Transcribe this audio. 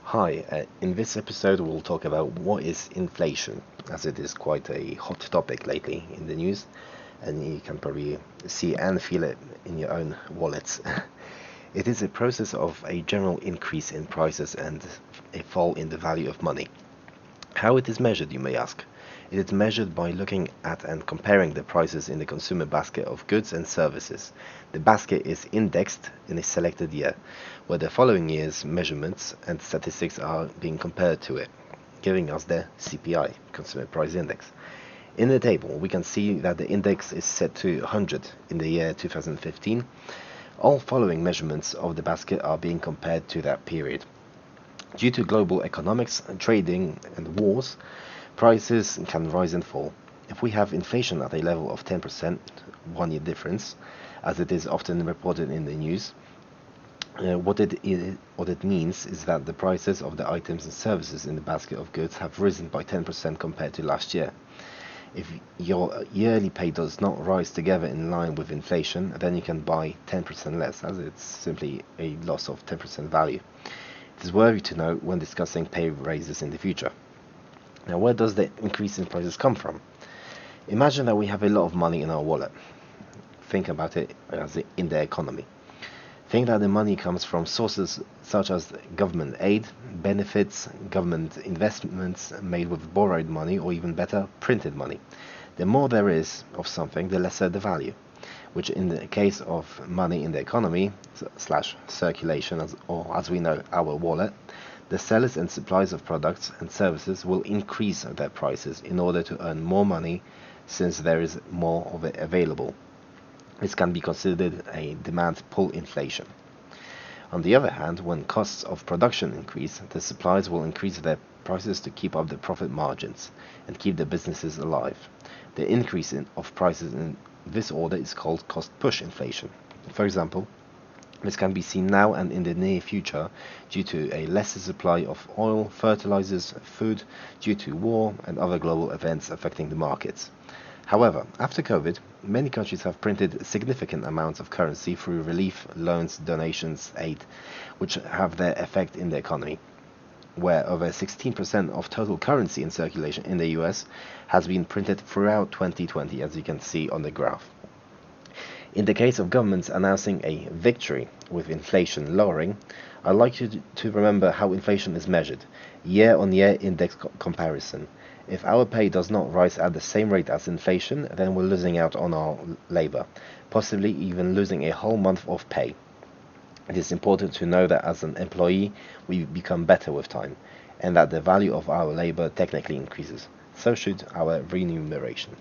Hi, in this episode we'll talk about what is inflation, as it is quite a hot topic lately in the news, and you can probably see and feel it in your own wallets. It is a process of a general increase in prices and a fall in the value of money. How it is measured, you may ask. It is measured by looking at and comparing the prices in the consumer basket of goods and services. The basket is indexed in a selected year, where the following year's measurements and statistics are being compared to it, giving us the CPI, Consumer Price Index. In the table, we can see that the index is set to 100 in the year 2015. All following measurements of the basket are being compared to that period. Due to global economics, trading, and wars, prices can rise and fall. If we have inflation at a level of 10%, 1 year difference, as it is often reported in the news, what it means is that the prices of the items and services in the basket of goods have risen by 10% compared to last year. If your yearly pay does not rise together in line with inflation, then you can buy 10% less, as it's simply a loss of 10% value. It is worthy to note when discussing pay raises in the future. Now, where does the increase in prices come from? Imagine that we have a lot of money in our wallet. Think about it as in the economy. Think that the money comes from sources such as government aid, benefits, government investments made with borrowed money, or even better, printed money. The more there is of something, the lesser the value, which in the case of money in the economy slash circulation, or as we know, our wallet, the sellers and suppliers of products and services will increase their prices in order to earn more money since there is more of it available. This can be considered a demand pull inflation. On the other hand, when costs of production increase, the suppliers will increase their prices to keep up the profit margins and keep the businesses alive. The increase of prices in this order is called cost push inflation. For example, this can be seen now and in the near future due to a lesser supply of oil, fertilizers, food, due to war and other global events affecting the markets. However, after COVID, many countries have printed significant amounts of currency through relief, loans, donations, aid, which have their effect in the economy, where over 16% of total currency in circulation in the US has been printed throughout 2020, as you can see on the graph. In the case of governments announcing a victory with inflation lowering, I'd like you to remember how inflation is measured, year-on-year index comparison. If our pay does not rise at the same rate as inflation, then we're losing out on our labor, possibly even losing a whole month of pay. It is important to know that as an employee, we become better with time, and that the value of our labor technically increases. So should our remuneration.